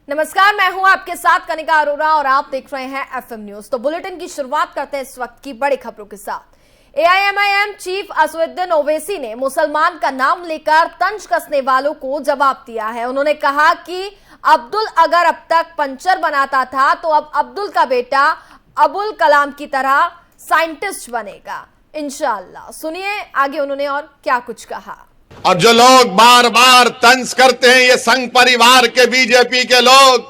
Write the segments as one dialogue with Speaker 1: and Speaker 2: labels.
Speaker 1: नमस्कार, मैं हूं आपके साथ कनिका अरोरा और आप देख रहे हैं एफएम न्यूज। तो बुलेटिन की शुरुआत करते हैं इस वक्त की बड़ी खबरों के साथ। एआईएमआईएम चीफ असदुद्दीन ओवैसी ने मुसलमान का नाम लेकर तंज कसने वालों को जवाब दिया है। उन्होंने कहा कि अब्दुल अगर अब तक पंचर बनाता था तो अब अब्दुल का बेटा अबुल कलाम की तरह साइंटिस्ट बनेगा इंशाअल्लाह। सुनिए आगे उन्होंने और क्या कुछ कहा।
Speaker 2: और जो लोग बार बार तंज करते हैं, ये संघ परिवार के बीजेपी के लोग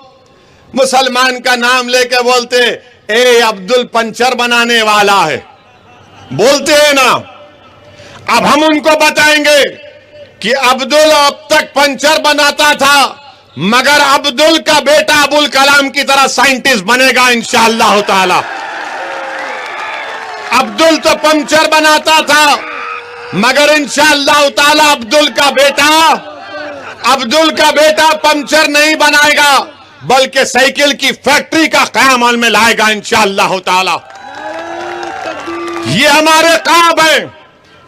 Speaker 2: मुसलमान का नाम लेके बोलते ए अब्दुल पंचर बनाने वाला है, बोलते हैं ना। अब हम उनको बताएंगे कि अब्दुल अब तक पंचर बनाता था, मगर अब्दुल का बेटा अबुल कलाम की तरह साइंटिस्ट बनेगा इंशाअल्लाह ताला। अब्दुल तो पंचर बनाता था, मगर इंशाअल्लाह ताला अब्दुल का बेटा पंचर नहीं बनाएगा, बल्कि साइकिल की फैक्ट्री का क़याम अमल में लाएगा इंशाअल्लाह ताला। ये हमारे ख्वाब है,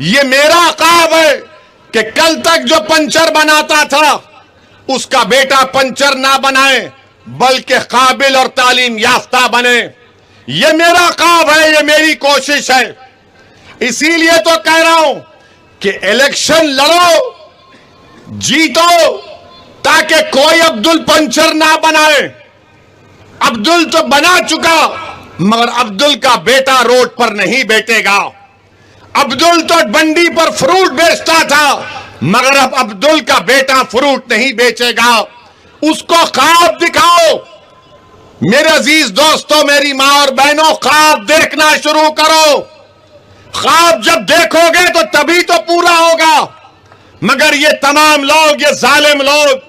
Speaker 2: ये मेरा ख्वाब है कि कल तक जो पंचर बनाता था उसका बेटा पंचर ना बनाए, बल्कि काबिल और तालीम याफ्ता बने। ये मेरा ख्वाब है, ये मेरी कोशिश है। इसीलिए तो कह रहा हूं कि इलेक्शन लड़ो, जीतो, ताकि कोई अब्दुल पंचर ना बनाए। अब्दुल तो बना चुका, मगर अब्दुल का बेटा रोड पर नहीं बैठेगा। अब्दुल तो मंडी पर फ्रूट बेचता था, मगर अब अब्दुल का बेटा फ्रूट नहीं बेचेगा। उसको ख्वाब दिखाओ। मेरे अजीज दोस्तों, मेरी मां और बहनों, ख्वाब देखना शुरू करो। ख्वाब जब देखोगे तो तभी तो पूरा होगा। मगर ये तमाम लोग, ये जालिम लोग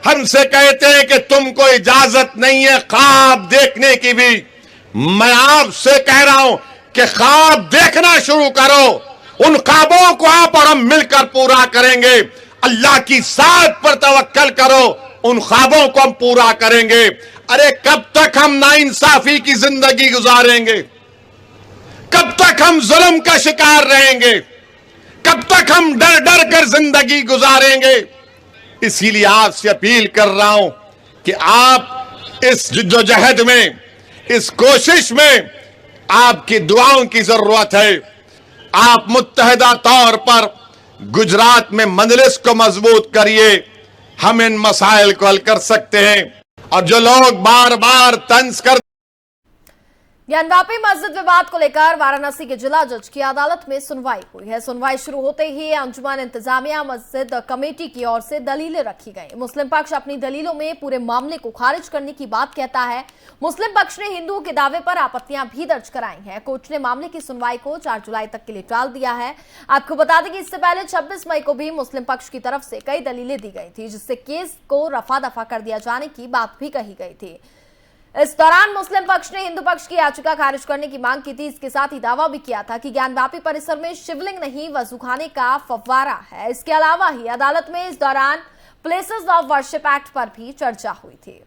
Speaker 2: हमसे कहते हैं कि तुमको इजाजत नहीं है ख्वाब देखने की भी। मैं आपसे कह रहा हूं कि ख्वाब देखना शुरू करो। उन ख्वाबों को आप और हम मिलकर पूरा करेंगे। अल्लाह की साथ पर तवक्कल करो, उन ख्वाबों को हम पूरा करेंगे। अरे कब तक हम नाइंसाफी की जिंदगी गुजारेंगे? कब तक हम जुल्म का शिकार रहेंगे? कब तक हम डर डर कर जिंदगी गुजारेंगे? इसीलिए आपसे अपील कर रहा हूं कि आप इस जिद्दोजहद में, इस कोशिश में आपकी दुआओं की जरूरत है। आप मुत्तहिदा तौर पर गुजरात में मजलिस को मजबूत करिए, हम इन मसाइल को हल कर सकते हैं। और जो लोग बार बार तंज कर
Speaker 1: ज्ञानवापी मस्जिद विवाद को लेकर वाराणसी के जिला जज की अदालत में सुनवाई हुई है। सुनवाई शुरू होते ही अंजुमन इंतजामिया मस्जिद कमेटी की ओर से दलीलें रखी गई। मुस्लिम पक्ष अपनी दलीलों में पूरे मामले को खारिज करने की बात कहता है। मुस्लिम पक्ष ने हिंदुओं के दावे पर आपत्तियां भी दर्ज कराई हैं। कोर्ट ने मामले की सुनवाई को 4 जुलाई तक के लिए टाल दिया है। आपको बता दें कि इससे पहले 26 मई को भी मुस्लिम पक्ष की तरफ से कई दलीलें दी गई थी, जिससे केस को रफा दफा कर दिया जाने की बात भी कही गई थी। इस दौरान मुस्लिम पक्ष ने हिंदू पक्ष की याचिका खारिज करने की मांग की थी। इसके साथ ही दावा भी किया था कि ज्ञानवापी परिसर में शिवलिंग नहीं, वजूखाने का फव्वारा है। इसके अलावा ही अदालत में इस दौरान प्लेसेस ऑफ वर्शिप एक्ट पर भी चर्चा हुई थी।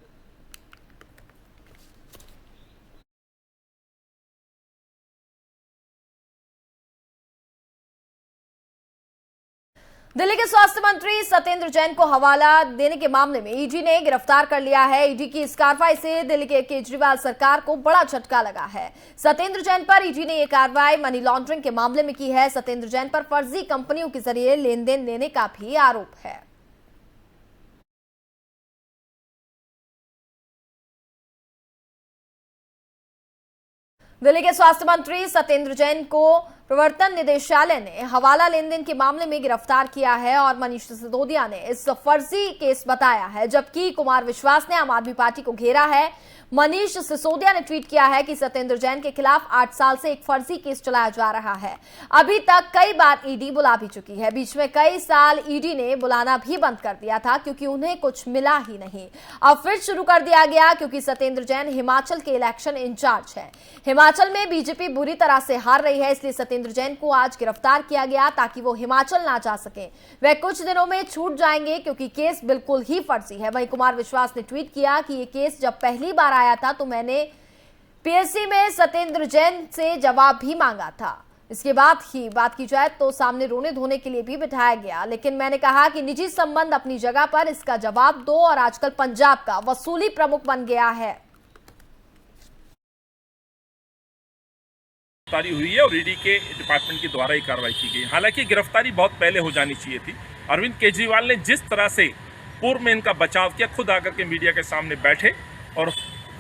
Speaker 1: दिल्ली के स्वास्थ्य मंत्री सत्येंद्र जैन को हवाला देने के मामले में ईडी ने गिरफ्तार कर लिया है। ईडी की इस कार्रवाई से दिल्ली के केजरीवाल सरकार को बड़ा झटका लगा है। सत्येंद्र जैन पर ईडी ने यह कार्रवाई मनी लॉन्ड्रिंग के मामले में की है। सत्येंद्र जैन पर फर्जी कंपनियों के जरिए लेन देन लेने का भी आरोप है। दिल्ली के स्वास्थ्य मंत्री सत्येंद्र जैन को प्रवर्तन निदेशालय ने हवाला लेन देन के मामले में गिरफ्तार किया है और मनीष सिसोदिया ने इस फर्जी केस बताया है, जबकि कुमार विश्वास ने आम आदमी पार्टी को घेरा है। मनीष सिसोदिया ने ट्वीट किया है कि सत्येंद्र जैन के खिलाफ 8 साल से एक फर्जी केस चलाया जा रहा है। अभी तक कई बार ईडी बुला भी चुकी है। बीच में कई साल ईडी ने बुलाना भी बंद कर दिया था क्योंकि उन्हें कुछ मिला ही नहीं। अब फिर शुरू कर दिया गया क्योंकि सत्येंद्र जैन हिमाचल के इलेक्शन इंचार्ज है। हिमाचल में बीजेपी बुरी तरह से हार रही है, इसलिए सत्येंद्र जैन को आज गिरफ्तार किया गया ताकि वो हिमाचल ना जा सके। वे कुछ दिनों में छूट जाएंगे क्योंकि केस बिल्कुल ही फर्जी है। वहीं कुमार विश्वास ने ट्वीट किया कि ये केस जब पहली बार आया था तो मैंने पीएससी में सत्येंद्र जैन से जवाब भी मांगा था। इसके बाद ही बात की जाए तो सामने रोने धोने के लिए भी बिठाया गया, लेकिन मैंने कहा कि निजी संबंध अपनी जगह पर, इसका जवाब दो। और आजकल पंजाब का वसूली प्रमुख बन गया है।
Speaker 3: गिरफ्तारी हुई है और ईडी के डिपार्टमेंट के द्वारा ही कार्रवाई की गई। हालांकि गिरफ्तारी बहुत पहले हो जानी चाहिए थी। अरविंद केजरीवाल ने जिस तरह से पूर्व में इनका बचाव किया, खुद आकर के मीडिया के सामने बैठे और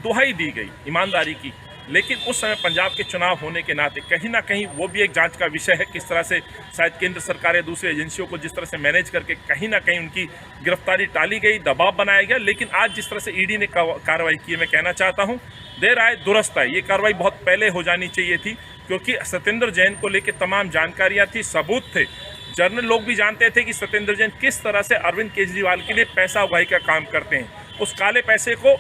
Speaker 3: दुहाई दी गई ईमानदारी की, लेकिन उस समय पंजाब के चुनाव होने के नाते कहीं ना कहीं वो भी एक जांच का विषय है, किस तरह से शायद केंद्र सरकार या दूसरी एजेंसियों को जिस तरह से मैनेज करके कहीं ना कहीं उनकी गिरफ्तारी टाली गई, दबाव बनाया गया। लेकिन आज जिस तरह से ईडी ने कार्रवाई की, मैं कहना चाहता हूँ देर आए दुरुस्त आए। ये कार्रवाई बहुत पहले हो जानी चाहिए थी, क्योंकि सत्येंद्र जैन को लेकर तमाम जानकारियां थी, सबूत थे। जर्नल लोग भी जानते थे कि सत्येंद्र जैन किस तरह से अरविंद केजरीवाल के लिए पैसा उगाही का काम करते हैं, उस काले पैसे को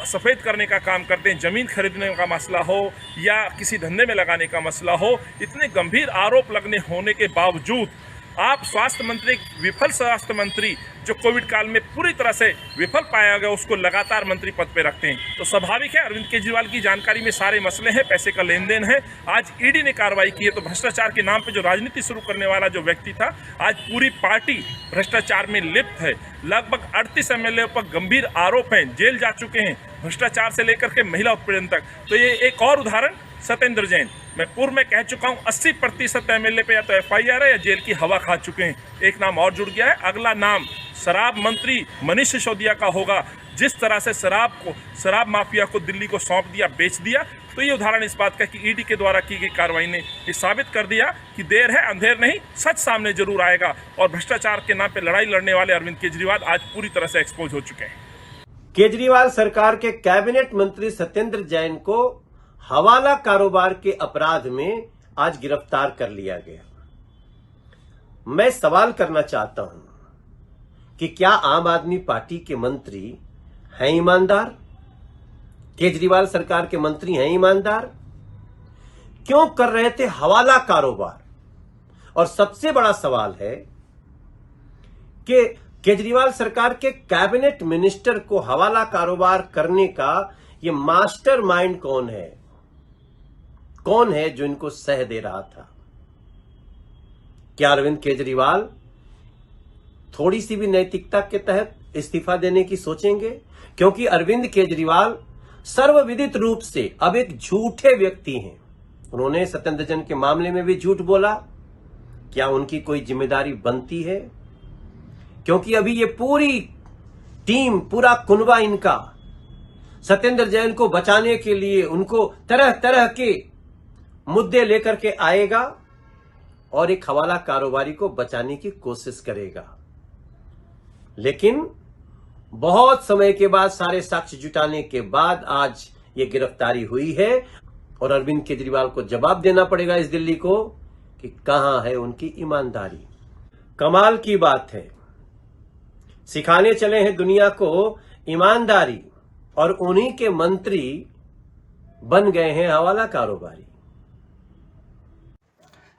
Speaker 3: सफ़ेद करने का काम करते हैं। ज़मीन खरीदने का मसला हो या किसी धंधे में लगाने का मसला हो, इतने गंभीर आरोप लगने होने के बावजूद आप स्वास्थ्य मंत्री, विफल स्वास्थ्य मंत्री जो कोविड काल में पूरी तरह से विफल पाया गया, उसको लगातार मंत्री पद पे रखते हैं। तो स्वाभाविक है अरविंद केजरीवाल की जानकारी में सारे मसले हैं, पैसे का लेन देन है। आज ईडी ने कार्रवाई की है तो भ्रष्टाचार के नाम पे जो राजनीति शुरू करने वाला जो व्यक्ति था, आज पूरी पार्टी भ्रष्टाचार में लिप्त है। लगभग 38 एमएलए पर गंभीर आरोप हैं, जेल जा चुके हैं, भ्रष्टाचार से लेकर के महिला उत्पीड़न तक। तो ये एक और उदाहरण सत्येंद्र जैन, मैं पूर्व में कह चुका हूं 80% एमएलए पे या तो एफआईआर है या जेल की हवा खा चुके हैं। एक नाम और जुड़ गया है, अगला नाम शराब मंत्री मनीष सिसोदिया का होगा। जिस तरह से शराब माफिया को दिल्ली को सौंप दिया, बेच दिया, तो ये उदाहरण इस बात का कि ईडी के द्वारा की गई कार्रवाई ने ये साबित कर दिया कि देर है अंधेर नहीं, सच सामने जरूर आएगा। और भ्रष्टाचार के नाम पे लड़ाई लड़ने वाले अरविंद केजरीवाल आज पूरी तरह से एक्सपोज हो चुके हैं।
Speaker 4: केजरीवाल सरकार के कैबिनेट मंत्री सत्येंद्र जैन को हवाला कारोबार के अपराध में आज गिरफ्तार कर लिया गया। मैं सवाल करना चाहता हूं कि क्या आम आदमी पार्टी के मंत्री हैं ईमानदार? केजरीवाल सरकार के मंत्री हैं ईमानदार? क्यों कर रहे थे हवाला कारोबार? और सबसे बड़ा सवाल है कि केजरीवाल सरकार के कैबिनेट मिनिस्टर को हवाला कारोबार करने का ये मास्टरमाइंड कौन है? कौन है जो इनको सह दे रहा था? क्या अरविंद केजरीवाल थोड़ी सी भी नैतिकता के तहत इस्तीफा देने की सोचेंगे? क्योंकि अरविंद केजरीवाल सर्वविदित रूप से अब एक झूठे व्यक्ति हैं। उन्होंने सत्येंद्र जैन के मामले में भी झूठ बोला। क्या उनकी कोई जिम्मेदारी बनती है? क्योंकि अभी ये पूरी टीम, पूरा कुनबा इनका सत्येंद्र जैन को बचाने के लिए उनको तरह तरह के मुद्दे लेकर के आएगा और एक हवाला कारोबारी को बचाने की कोशिश करेगा। लेकिन बहुत समय के बाद, सारे साक्ष्य जुटाने के बाद आज ये गिरफ्तारी हुई है और अरविंद केजरीवाल को जवाब देना पड़ेगा इस दिल्ली को कि कहां है उनकी ईमानदारी। कमाल की बात है, सिखाने चले हैं दुनिया को ईमानदारी और उन्हीं के मंत्री बन गए हैं हवाला कारोबारी।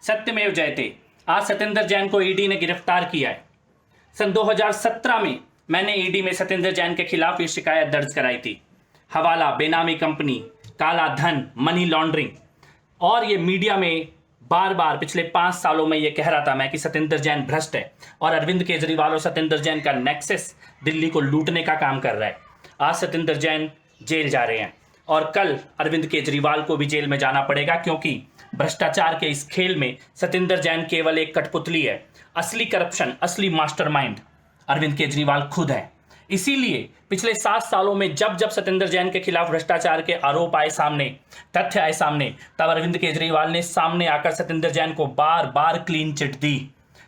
Speaker 5: सत्यमेव जयते। आज सत्येंद्र जैन को ईडी ने गिरफ्तार किया है। सन 2017 में मैंने ईडी में सत्येंद्र जैन के खिलाफ ये शिकायत दर्ज कराई थी। हवाला, बेनामी कंपनी, काला धन, मनी लॉन्ड्रिंग, और ये मीडिया में बार बार पिछले 5 सालों में ये कह रहा था मैं कि सत्येंद्र जैन भ्रष्ट है और अरविंद केजरीवाल और सत्येंद्र जैन का नेक्सस दिल्ली को लूटने का काम कर रहा है। आज सत्येंद्र जैन जेल जा रहे हैं और कल अरविंद केजरीवाल को भी जेल में जाना पड़ेगा, क्योंकि भ्रष्टाचार के इस खेल में सत्येंद्र जैन केवल एक कठपुतली है। असली करप्शन, असली मास्टरमाइंड अरविंद केजरीवाल खुद है। इसीलिए पिछले 7 सालों में जब जब सत्येंद्र जैन के खिलाफ भ्रष्टाचार के आरोप आए सामने, तथ्य आए सामने, तब अरविंद केजरीवाल ने सामने आकर सत्येंद्र जैन को बार बार क्लीन चिट दी,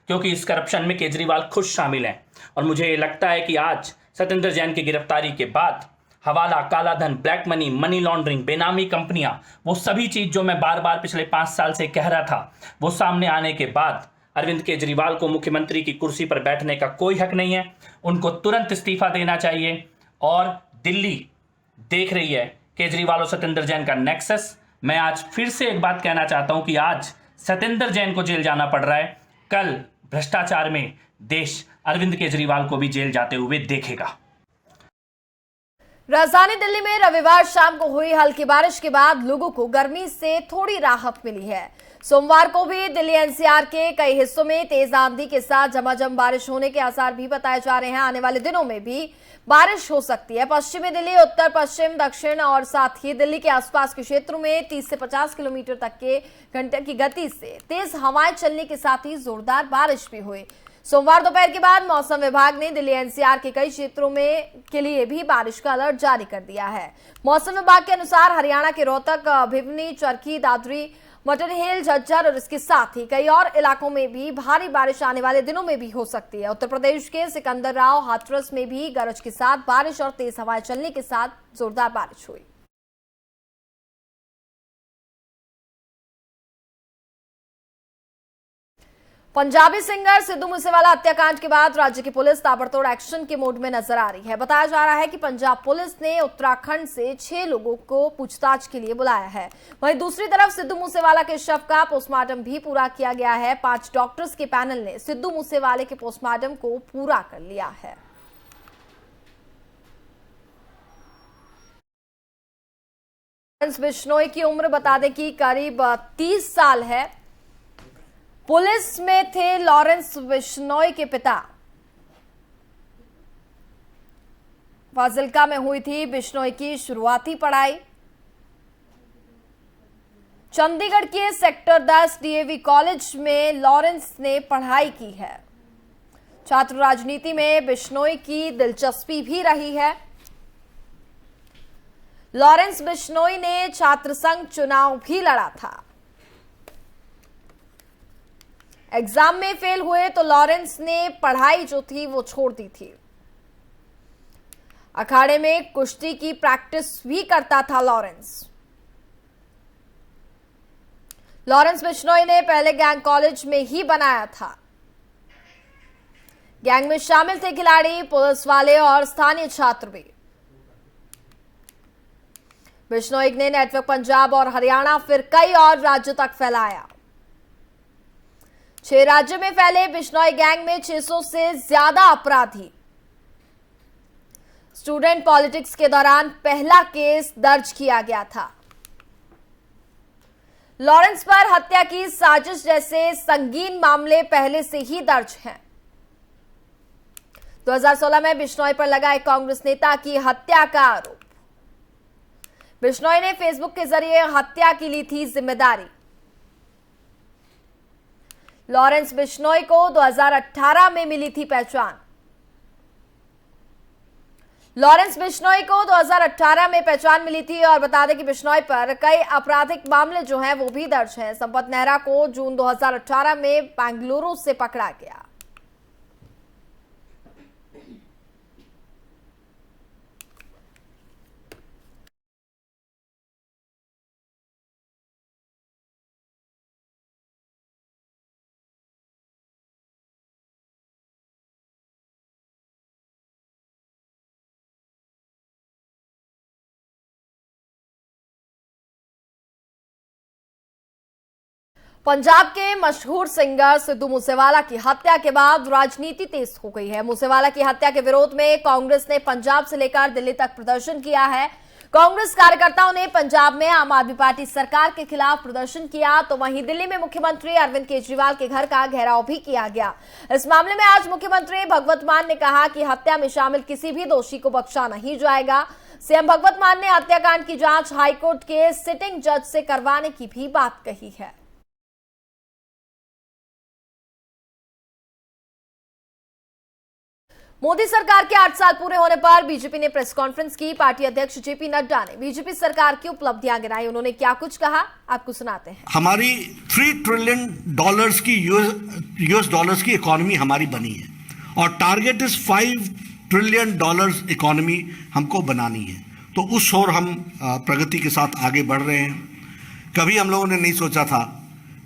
Speaker 5: क्योंकि इस करप्शन में केजरीवाल खुद शामिल हैं। और मुझे लगता है कि आज सत्येंद्र जैन की गिरफ्तारी के बाद हवाला, काला धन, ब्लैक मनी, मनी लॉन्ड्रिंग, बेनामी कंपनियां, वो सभी चीज जो मैं बार बार पिछले 5 साल से कह रहा था, वो सामने आने के बाद अरविंद केजरीवाल को मुख्यमंत्री की कुर्सी पर बैठने का कोई हक नहीं है। उनको तुरंत इस्तीफा देना चाहिए। और दिल्ली देख रही है केजरीवाल और सत्येंद्र जैन का नेक्सस। मैं आज फिर से एक बात कहना चाहता हूं कि आज सत्येंद्र जैन को जेल जाना पड़ रहा है, कल भ्रष्टाचार में देश अरविंद केजरीवाल को भी जेल जाते हुए देखेगा।
Speaker 1: राजधानी दिल्ली में रविवार शाम को हुई हल्की बारिश के बाद लोगों को गर्मी से थोड़ी राहत मिली है। सोमवार को भी दिल्ली एनसीआर के कई हिस्सों में तेज आंधी के साथ झमाझम बारिश होने के आसार भी बताए जा रहे हैं। आने वाले दिनों में भी बारिश हो सकती है। पश्चिमी दिल्ली, उत्तर पश्चिम, दक्षिण और साथ ही दिल्ली के आसपास के क्षेत्रों में 30 से 50 किलोमीटर तक के घंटे की गति से तेज हवाएं चलने के साथ ही जोरदार बारिश भी हुई। सोमवार दोपहर के बाद मौसम विभाग ने दिल्ली एनसीआर के कई क्षेत्रों में के लिए भी बारिश का अलर्ट जारी कर दिया है। मौसम विभाग के अनुसार हरियाणा के रोहतक, भिवनी, चरखी दादरी, मटन हिल, झज्जर और इसके साथ ही कई और इलाकों में भी भारी बारिश आने वाले दिनों में भी हो सकती है। उत्तर प्रदेश के सिकंदराव, हाथरस में भी गरज के साथ बारिश और तेज हवाएं चलने के साथ जोरदार बारिश हुई। पंजाबी सिंगर सिद्धू मूसेवाला हत्याकांड के बाद राज्य की पुलिस ताबड़तोड़ एक्शन के मोड में नजर आ रही है। बताया जा रहा है कि पंजाब पुलिस ने उत्तराखंड से 6 लोगों को पूछताछ के लिए बुलाया है। वहीं दूसरी तरफ सिद्धू मूसेवाला के शव का पोस्टमार्टम भी पूरा किया गया है। 5 डॉक्टर्स के पैनल ने सिद्धू मूसेवाले के पोस्टमार्टम को पूरा कर लिया है। लॉरेंस बिश्नोई की उम्र बता दें कि करीब 30 साल है। पुलिस में थे लॉरेंस बिश्नोई के पिता। फाजिल्का में हुई थी बिश्नोई की शुरुआती पढ़ाई। चंडीगढ़ के सेक्टर 10 डीएवी कॉलेज में लॉरेंस ने पढ़ाई की है। छात्र राजनीति में बिश्नोई की दिलचस्पी भी रही है। लॉरेंस बिश्नोई ने छात्र संघ चुनाव भी लड़ा था। एग्जाम में फेल हुए तो लॉरेंस ने पढ़ाई जो थी वो छोड़ दी थी। अखाड़े में कुश्ती की प्रैक्टिस भी करता था लॉरेंस बिश्नोई ने पहले गैंग कॉलेज में ही बनाया था। गैंग में शामिल थे खिलाड़ी, पुलिस वाले और स्थानीय छात्र भी। बिश्नोई ने नेटवर्क पंजाब और हरियाणा फिर कई और राज्यों तक फैलाया। 6 राज्यों में फैले बिश्नोई गैंग में 600 से ज्यादा अपराधी। स्टूडेंट पॉलिटिक्स के दौरान पहला केस दर्ज किया गया था। लॉरेंस पर हत्या की साजिश जैसे संगीन मामले पहले से ही दर्ज हैं। 2016 में बिश्नोई पर लगा एक कांग्रेस नेता की हत्या का आरोप। बिश्नोई ने फेसबुक के जरिए हत्या की ली थी जिम्मेदारी। लॉरेंस बिश्नोई को 2018 में मिली थी पहचान। लॉरेंस बिश्नोई को 2018 में पहचान मिली थी और बता दें कि बिश्नोई पर कई आपराधिक मामले जो हैं वो भी दर्ज हैं। संपत नेहरा को जून 2018 में बेंगलुरु से पकड़ा गया। पंजाब के मशहूर सिंगर सिद्धू मूसेवाला की हत्या के बाद राजनीति तेज हो गई है। मूसेवाला की हत्या के विरोध में कांग्रेस ने पंजाब से लेकर दिल्ली तक प्रदर्शन किया है। कांग्रेस कार्यकर्ताओं ने पंजाब में आम आदमी पार्टी सरकार के खिलाफ प्रदर्शन किया, तो वहीं दिल्ली में मुख्यमंत्री अरविंद केजरीवाल के घर का घेराव भी किया गया। इस मामले में आज मुख्यमंत्री भगवत मान ने कहा कि हत्या में शामिल किसी भी दोषी को बख्शा नहीं जाएगा। सीएम भगवत मान ने हत्याकांड की जांच हाईकोर्ट के सिटिंग जज से करवाने की भी बात कही है। मोदी सरकार के 8 साल पूरे होने पर बीजेपी ने प्रेस कॉन्फ्रेंस की। पार्टी अध्यक्ष जेपी नड्डा ने बीजेपी सरकार की उपलब्धियां गिनाई। उन्होंने क्या कुछ कहा, आपको सुनाते हैं।
Speaker 6: हमारी $3 ट्रिलियन की यूएस डॉलर्स की इकोनॉमी हमारी बनी है और टारगेट इज $5 ट्रिलियन इकोनॉमी हमको बनानी है। तो उस ओर हम प्रगति के साथ आगे बढ़ रहे हैं। कभी हम लोगों ने नहीं सोचा था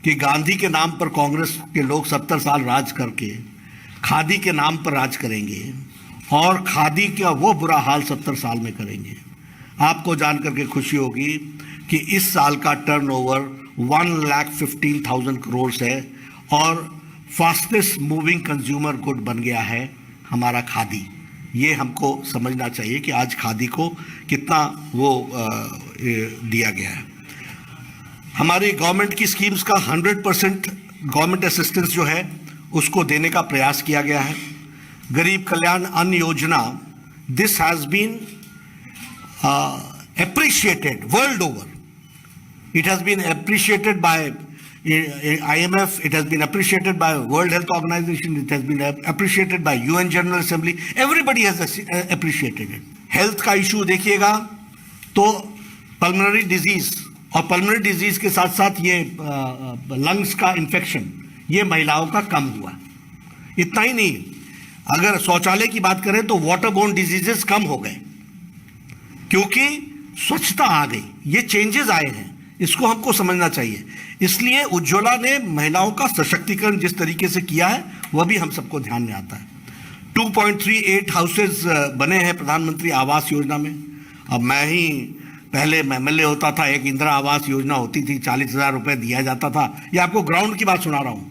Speaker 6: कि गांधी के नाम पर कांग्रेस के लोग 70 साल राज करके खादी के नाम पर राज करेंगे और खादी का वो बुरा हाल 70 साल में करेंगे। आपको जानकर के खुशी होगी कि इस साल का टर्नओवर 1,15,000 करोड़ है और फास्टेस्ट मूविंग कंज्यूमर गुड बन गया है हमारा खादी। ये हमको समझना चाहिए कि आज खादी को कितना वो दिया गया है। हमारी गवर्नमेंट की स्कीम्स का 100% गवर्नमेंट असिस्टेंस जो है उसको देने का प्रयास किया गया है। गरीब Kalyan Anna Yojana, this has been appreciated world over. It has been appreciated by IMF, it has been appreciated by World Health Organization, it has been appreciated by UN General Assembly. Everybody has appreciated it. Health का issue देखिएगा तो pulmonary disease और pulmonary disease के साथ साथ ये lungs का infection, ये महिलाओं का कम हुआ। इतना ही नहीं, अगर शौचालय की बात करें तो waterborne diseases कम हो गए क्योंकि स्वच्छता आ गई। ये चेंजेस आए हैं, इसको हमको समझना चाहिए। इसलिए उज्ज्वला ने महिलाओं का सशक्तिकरण जिस तरीके से किया है वह भी हम सबको ध्यान में आता है। 2.38 हाउसेज बने हैं प्रधानमंत्री आवास योजना में। अब मैं ही पहले एमएलए होता था, एक इंदिरा आवास योजना होती थी, 40,000 रुपए दिया जाता था। ये आपको ग्राउंड की बात सुना रहा हूं।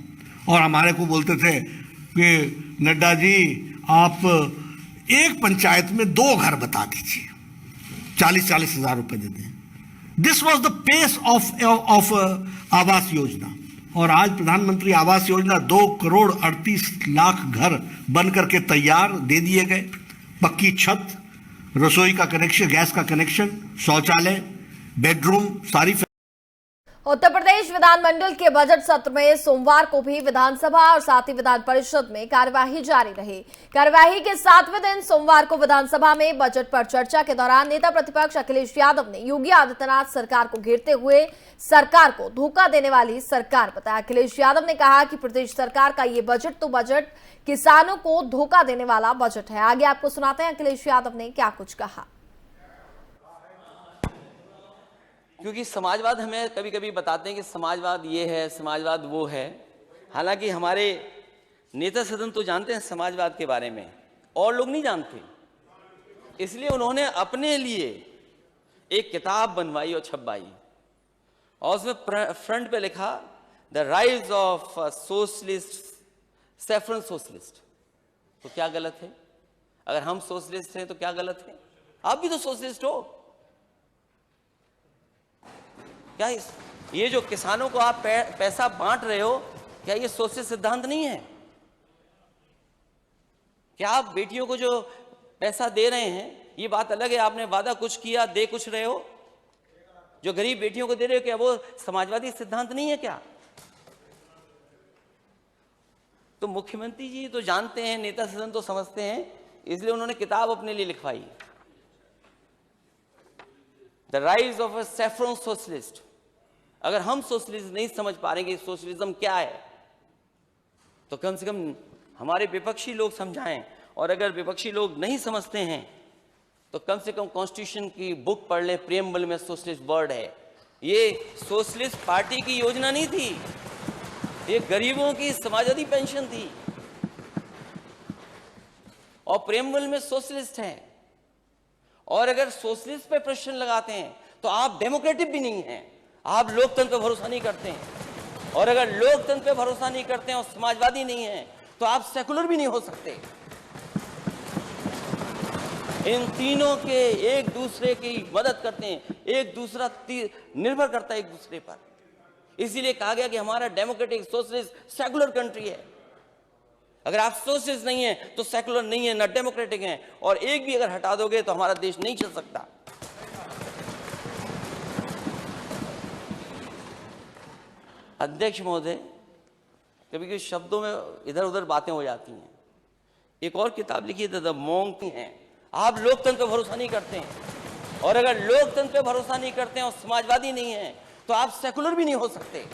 Speaker 6: और हमारे को बोलते थे कि नड्डा जी आप एक पंचायत में 2 घर बता दीजिए, 40,000 रुपए देते हैं। This was the pace of Awas Yojana. और आज प्रधानमंत्री आवास योजना 2,38,00,000 घर बन करके तैयार दे दिए गए। पक्की छत, रसोई का कनेक्शन, गैस का कनेक्शन, शौचालय, बेडरूम, सारी।
Speaker 1: उत्तर प्रदेश विधानमंडल के बजट सत्र में सोमवार को भी विधानसभा और साथ ही विधान परिषद में कार्यवाही जारी रही। कार्यवाही के 7वें दिन सोमवार को विधानसभा में बजट पर चर्चा के दौरान नेता प्रतिपक्ष अखिलेश यादव ने योगी आदित्यनाथ सरकार को घेरते हुए सरकार को धोखा देने वाली सरकार बताया। अखिलेश यादव ने कहा कि प्रदेश सरकार का ये बजट तो बजट किसानों को धोखा देने वाला बजट है। आगे आपको सुनाते हैं अखिलेश यादव ने क्या कुछ कहा।
Speaker 7: क्योंकि समाजवाद हमें कभी कभी बताते हैं कि समाजवाद ये है, समाजवाद वो है। हालांकि हमारे नेता सदन तो जानते हैं समाजवाद के बारे में, और लोग नहीं जानते। इसलिए उन्होंने अपने लिए एक किताब बनवाई और छपवाई, और उसमें फ्रंट पे लिखा the rise of socialist, saffron socialist. तो क्या गलत है? अगर हम सोशलिस्ट हैं तो क्या गलत है? आप भी तो सोशलिस्ट हो। क्या ये जो किसानों को आप पैसा बांट रहे हो, क्या ये सोशलिस्ट सिद्धांत नहीं है? क्या आप बेटियों को जो पैसा दे रहे हैं, ये बात अलग है, आपने वादा कुछ किया, दे कुछ रहे हो। जो गरीब बेटियों को दे रहे हो, क्या वो समाजवादी सिद्धांत नहीं है क्या? तो मुख्यमंत्री जी तो जानते हैं, नेता सदन तो समझते हैं, इसलिए उन्होंने किताब अपने लिए लिखवाई, the rise of a saffron socialist. अगर हम सोशलिज्म नहीं समझ पा रहे कि सोशलिज्म क्या है, तो कम से कम हमारे विपक्षी लोग समझाएं। और अगर विपक्षी लोग नहीं समझते हैं तो कम से कम कॉन्स्टिट्यूशन की बुक पढ़ ले, प्रियम्बल में सोशलिस्ट वर्ड है। ये सोशलिस्ट पार्टी की योजना नहीं थी, ये गरीबों की समाजवादी पेंशन थी, और प्रियम्बल में सोशलिस्ट है। और अगर सोशलिस्ट पे प्रश्न लगाते हैं तो आप डेमोक्रेटिक भी नहीं हैं, आप लोकतंत्र पर भरोसा नहीं करते हैं। और अगर लोकतंत्र पे भरोसा नहीं करते हैं और समाजवादी नहीं हैं, तो आप सेकुलर भी नहीं हो सकते। इन तीनों के एक दूसरे की मदद करते हैं, एक दूसरा निर्भर करता है एक दूसरे पर। इसीलिए कहा गया कि हमारा डेमोक्रेटिक सोशलिस्ट सेकुलर कंट्री है। अगर आप सोशलिस्ट नहीं है तो सेकुलर नहीं है, ना डेमोक्रेटिक है, और एक भी अगर हटा दोगे तो हमारा देश नहीं चल सकता। अध्यक्ष महोदय, कभी कभी शब्दों में इधर उधर बातें हो जाती हैं। एक और किताब लिखी है द मॉन्क है। आप लोकतंत्र पर भरोसा नहीं करते हैं, और अगर लोकतंत्र पे भरोसा नहीं करते हैं और समाजवादी नहीं है, तो आप सेकुलर भी नहीं हो सकते।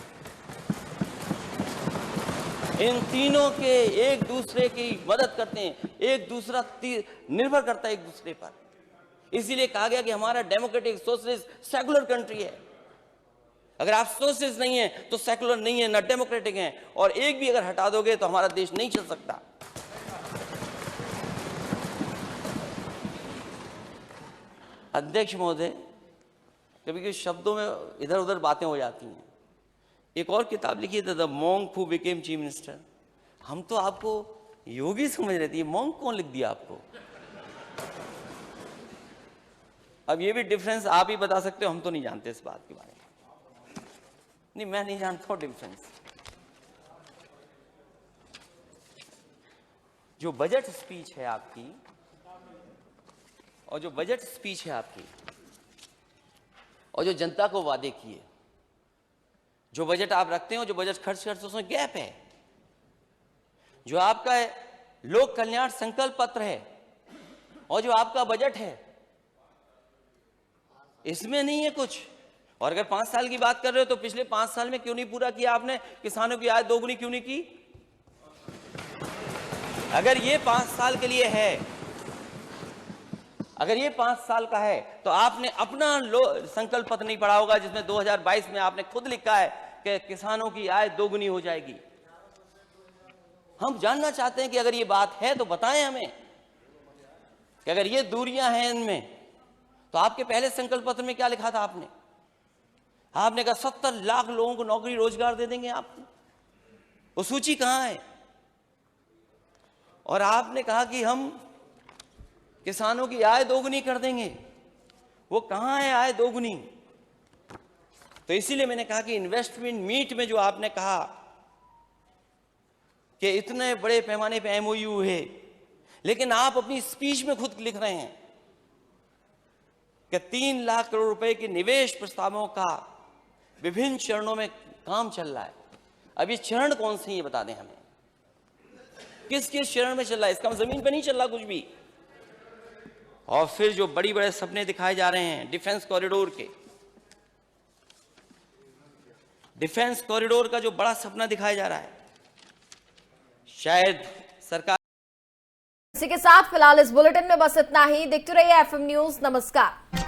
Speaker 7: इन तीनों के एक दूसरे की मदद करते हैं, एक दूसरा निर्भर करता है एक दूसरे पर। इसीलिए कहा गया कि हमारा डेमोक्रेटिक सोशलिस्ट सेकुलर कंट्री है। अगर आप सोशलिस्ट नहीं है तो सेकुलर नहीं है, ना डेमोक्रेटिक है, और एक भी अगर हटा दोगे तो हमारा देश नहीं चल सकता। अध्यक्ष महोदय, कभी कभी शब्दों में इधर उधर बातें हो जाती हैं। एक और किताब लिखी है the monk who became chief minister. हम तो आपको योगी समझ रहे थे, मॉन्क कौन लिख दिया आपको? अब ये भी डिफरेंस आप ही बता सकते हो, हम तो नहीं जानते इस बात के बारे में। नहीं, मैं नहीं जानता हूं डिफेंस। जो बजट स्पीच है आपकी और जो बजट स्पीच है आपकी और जो जनता को वादे किए, जो बजट आप रखते हो, जो बजट खर्च करते हो, उसमें गैप है। जो आपका लोक कल्याण संकल्प पत्र है और जो आपका बजट है, इसमें नहीं है कुछ। और अगर 5 साल की बात कर रहे हो तो पिछले 5 साल में क्यों नहीं पूरा किया आपने? किसानों की आय दोगुनी क्यों नहीं की? अगर ये 5 साल के लिए है, अगर ये 5 साल का है, तो आपने अपना संकल्प पत्र नहीं पढ़ा होगा, जिसमें 2022 में आपने खुद लिखा है कि किसानों की आय दोगुनी हो जाएगी। हम जानना चाहते हैं कि अगर ये बात है तो बताएं हमें कि अगर ये दूरियां हैं इनमें, तो आपके पहले संकल्प पत्र में क्या लिखा था आपने? आपने कहा 70 लाख लोगों को नौकरी रोजगार दे देंगे आप। वो सूची कहां है? और आपने कहा कि हम किसानों की आय दोगुनी कर देंगे। वो कहां है आय दोगुनी? तो इसीलिए मैंने कहा कि इन्वेस्टमेंट मीट में जो आपने कहा कि इतने बड़े पैमाने पे एमओयू है, लेकिन आप अपनी स्पीच में खुद लिख रहे हैं कि 3 लाख करोड़ रुपए के निवेश प्रस्तावों का विभिन्न चरणों में काम चल रहा है। अब ये चरण कौन से, ये बता दें हमें, किस किस चरण में चल रहा है? इसका जमीन पे नहीं चल रहा कुछ भी। और फिर जो बड़ी बड़े सपने दिखाए जा रहे हैं डिफेंस कॉरिडोर के, डिफेंस कॉरिडोर का जो बड़ा सपना दिखाया जा रहा है, शायद सरकार।
Speaker 1: इसी के साथ फिलहाल इस बुलेटिन में बस इतना ही। देखते रहिए FM न्यूज। नमस्कार।